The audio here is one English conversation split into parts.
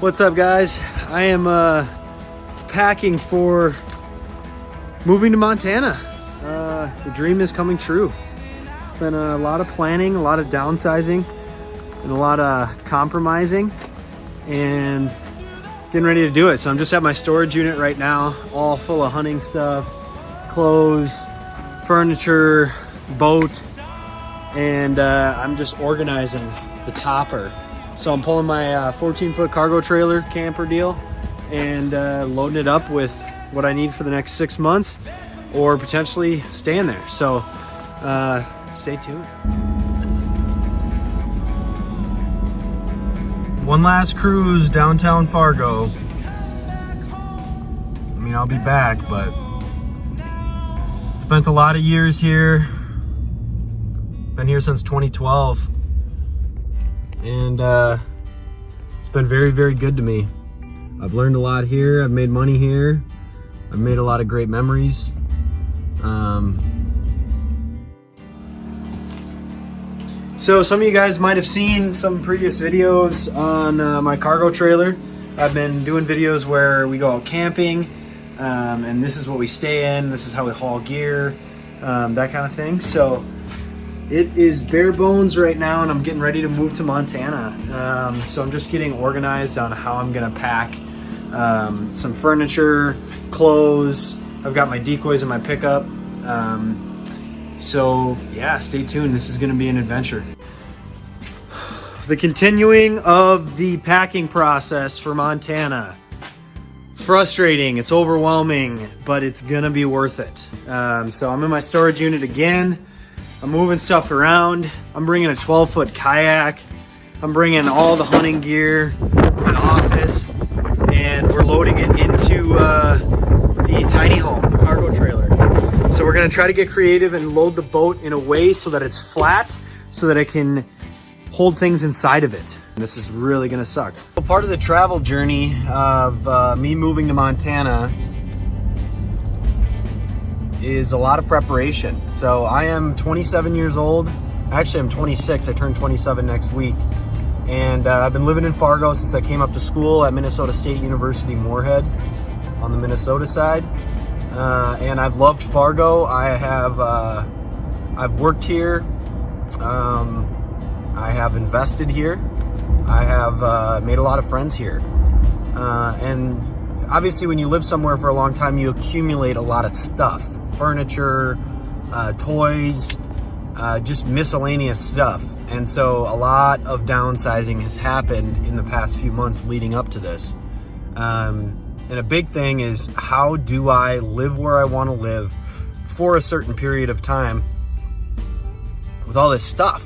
What's up, guys? I am packing for moving to Montana. The dream is coming true. It's been a lot of planning, a lot of downsizing, and a lot of compromising, and getting ready to do it. So I'm just at my storage unit right now, all full of hunting stuff, clothes, furniture, boat, and I'm just organizing the topper. So I'm pulling my 14-foot cargo trailer camper deal and loading it up with what I need for the next 6 months, or potentially staying there. So stay tuned. One last cruise downtown Fargo. I mean, I'll be back, but spent a lot of years here. Been here since 2012. And it's been very, very good to me. I've learned a lot here. I've made money here. I've made a lot of great memories. So some of you guys might have seen some previous videos on my cargo trailer. I've been doing videos where we go out camping, and this is what we stay in. This is how we haul gear, that kind of thing. So it is bare bones right now, and I'm getting ready to move to Montana. So I'm just getting organized on how I'm gonna pack some furniture, clothes. I've got my decoys in my pickup. So yeah, stay tuned. This is gonna be an adventure. The continuing of the packing process for Montana. It's frustrating, it's overwhelming, but it's gonna be worth it. So I'm in my storage unit again. I'm moving stuff around. I'm bringing a 12-foot kayak. I'm bringing all the hunting gear, my office, and we're loading it into the tiny home, the cargo trailer. So we're gonna try to get creative and load the boat in a way so that it's flat, so that I can hold things inside of it. And this is really gonna suck. So part of the travel journey of me moving to Montana is a lot of preparation. So I am 27 years old. Actually, I'm 26. I turn 27 next week. And I've been living in Fargo since I came up to school at Minnesota State University Moorhead on the Minnesota side. And I've loved Fargo. I've worked here. I have invested here. I have made a lot of friends here. And obviously when you live somewhere for a long time, you accumulate a lot of stuff. Furniture, toys, just miscellaneous stuff. And so a lot of downsizing has happened in the past few months leading up to this. And a big thing is, how do I live where I want to live for a certain period of time with all this stuff?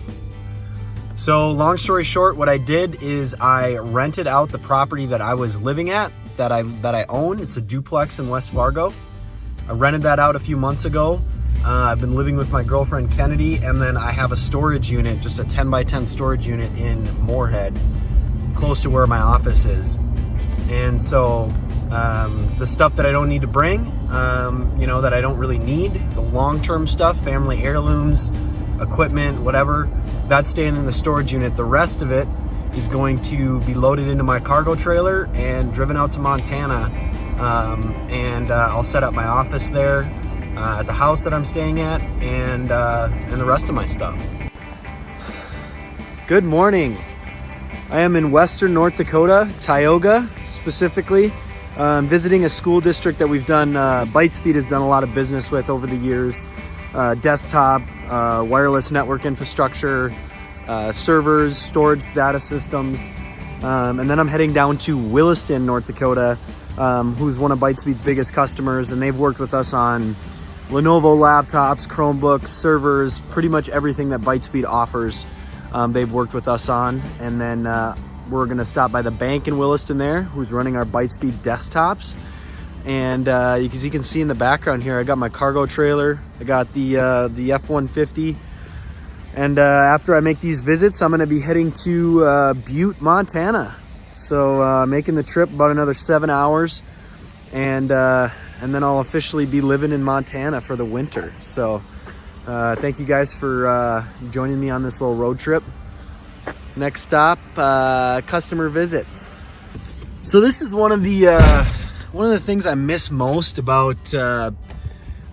So long story short, what I did is I rented out the property that I was living at, that I own. It's a duplex in West Fargo. I rented that out a few months ago. I've been living with my girlfriend Kennedy, and then I have a storage unit, just a 10 by 10 storage unit in Moorhead, close to where my office is. And so the stuff that I don't need to bring, that I don't really need, the long-term stuff, family heirlooms, equipment, whatever, that's staying in the storage unit. The rest of it is going to be loaded into my cargo trailer and driven out to Montana. And I'll set up my office there at the house that I'm staying at, and the rest of my stuff. Good morning. I am in western North Dakota, Tioga specifically, visiting a school district that we've done, Bytespeed has done a lot of business with over the years. Desktop, wireless network infrastructure, servers, storage data systems. And then I'm heading down to Williston, North Dakota, who's one of Bytespeed's biggest customers, and they've worked with us on Lenovo laptops, Chromebooks, servers, pretty much everything that Bytespeed offers, they've worked with us on. And then we're gonna stop by the bank in Williston there, who's running our Bytespeed desktops. And as you can see in the background here, I got my cargo trailer, I got the F-150. And after I make these visits, I'm gonna be heading to Butte, Montana. So making the trip about another 7 hours, and then I'll officially be living in Montana for the winter. So thank you guys for joining me on this little road trip. Next stop, customer visits. So this is one of the things I miss most about, I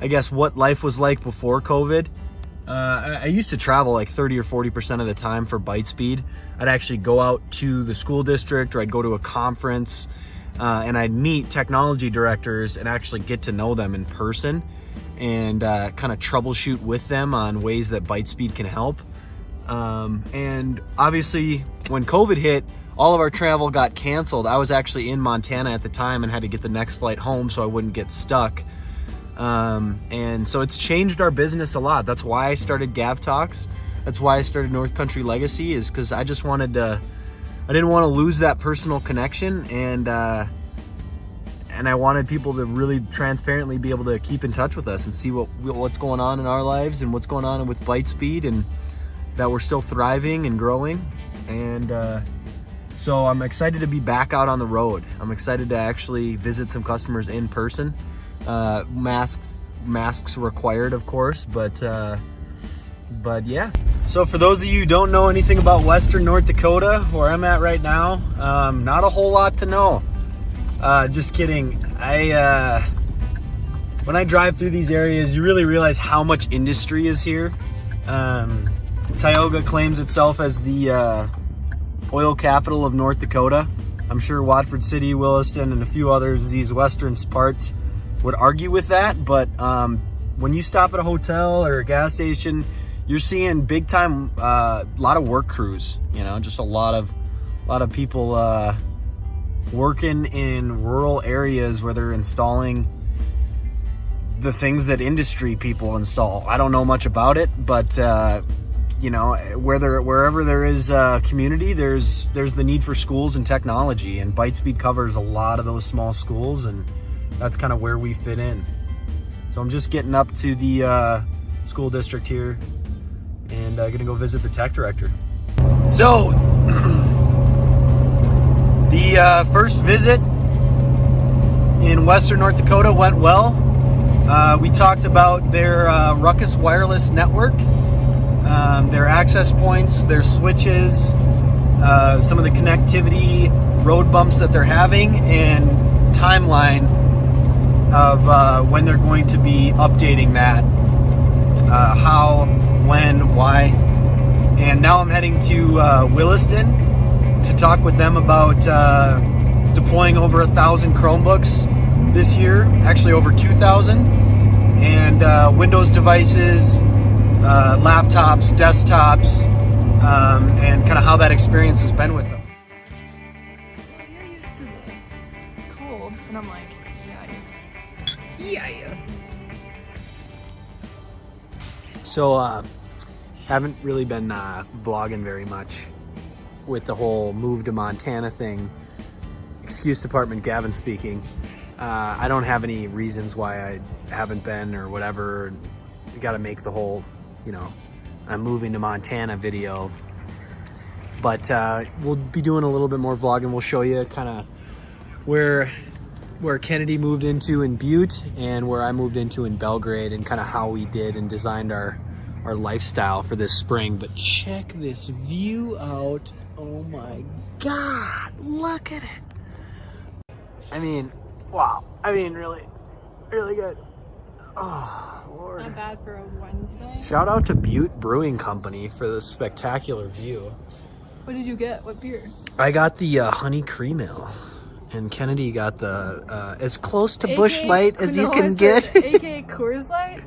guess, what life was like before COVID. I used to travel like 30 or 40% of the time for Bytespeed. I'd actually go out to the school district, or I'd go to a conference, and I'd meet technology directors and actually get to know them in person and kind of troubleshoot with them on ways that Bytespeed can help. And obviously when COVID hit, all of our travel got canceled. I was actually in Montana at the time and had to get the next flight home so I wouldn't get stuck. And so it's changed our business a lot. That's why I started Gav Talks. That's why I started North Country Legacy, is because I just wanted to, I didn't want to lose that personal connection, and I wanted people to really transparently be able to keep in touch with us and see what's going on in our lives and what's going on with Bytespeed, and that we're still thriving and growing. And so I'm excited to be back out on the road. I'm excited to actually visit some customers in person. Masks required, of course, but yeah. So for those of you who don't know anything about Western North Dakota, where I'm at right now, not a whole lot to know. Just kidding. When I drive through these areas, you really realize how much industry is here. Tioga claims itself as the oil capital of North Dakota. I'm sure Watford City, Williston, and a few others, these western parts, would argue with that. But when you stop at a hotel or a gas station, you're seeing big time, lot of work crews. You know, just a lot of people working in rural areas where they're installing the things that industry people install. I don't know much about it, but you know, wherever there is a community, there's the need for schools and technology, and Bytespeed covers a lot of those small schools, and that's kind of where we fit in. So I'm just getting up to the school district here, and gonna go visit the tech director. So the first visit in Western North Dakota went well. We talked about their Ruckus wireless network, their access points, their switches, some of the connectivity, road bumps that they're having, and timeline of when they're going to be updating that, how, when, why. And now I'm heading to Williston to talk with them about deploying over 1,000 Chromebooks this year, actually over 2,000, and Windows devices, laptops, desktops, and kind of how that experience has been with them. You're used to the cold, and I'm like, yeah. So, haven't really been vlogging very much with the whole move to Montana thing. Excuse department, Gavin speaking. I don't have any reasons why I haven't been or whatever. You got to make the whole, you know, I'm moving to Montana video. But we'll be doing a little bit more vlogging. We'll show you kind of where Kennedy moved into in Butte and where I moved into in Belgrade, and kind of how we did and designed our lifestyle for this spring. But check this view out. Oh my God, look at it. I mean, wow. I mean, really, really good. Oh, Lord. Not bad for a Wednesday. Shout out to Butte Brewing Company for this spectacular view. What did you get? What beer? I got the Honey Cream Ale, and Kennedy got the as close to Busch Light as you can get. AKA Coors Light?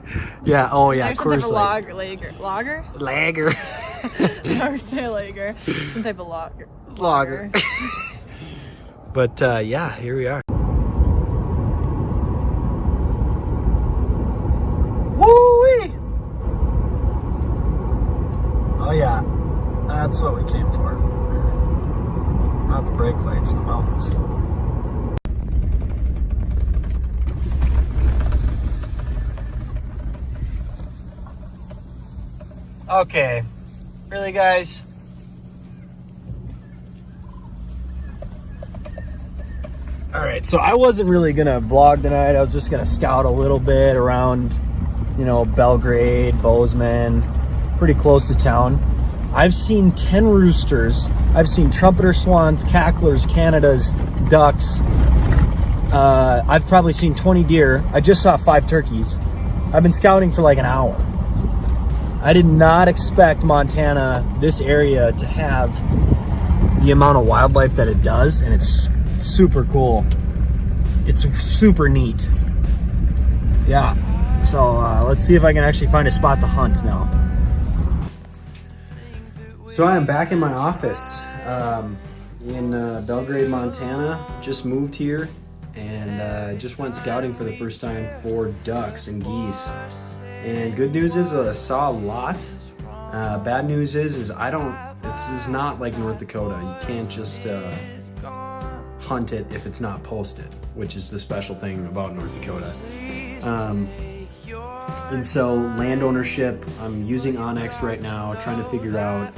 Yeah, oh yeah, There's Coors some Light. type of lager? Lager. I would say lager. Some type of Lager. But yeah, here we are. Woo-wee! Oh yeah, that's what we came for. Not the brake lights, the mountains. Okay, really guys? Alright, so I wasn't really gonna vlog tonight. I was just gonna scout a little bit around, you know, Belgrade, Bozeman, pretty close to town. I've seen 10 roosters. I've seen trumpeter swans, cacklers, Canadas, ducks. I've probably seen 20 deer. I just saw 5 turkeys. I've been scouting for like an hour. I did not expect Montana, this area, to have the amount of wildlife that it does, and it's super cool. It's super neat. Yeah. So let's see if I can actually find a spot to hunt now. So I am back in my office in Belgrade, Montana. Just moved here and just went scouting for the first time for ducks and geese. And good news is I saw a lot. Bad news is this is not like North Dakota. You can't just hunt it if it's not posted, which is the special thing about North Dakota. And so land ownership, I'm using onX right now, trying to figure out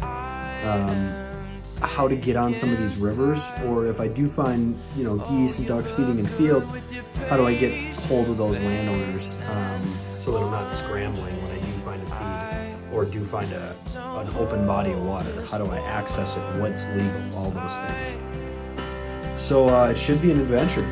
how to get on some of these rivers, or if I do find, geese and ducks feeding in fields, how do I get hold of those landowners so that I'm not scrambling when I do find a feed or do find an open body of water. How do I access it? What's legal? All those things. So it should be an adventure.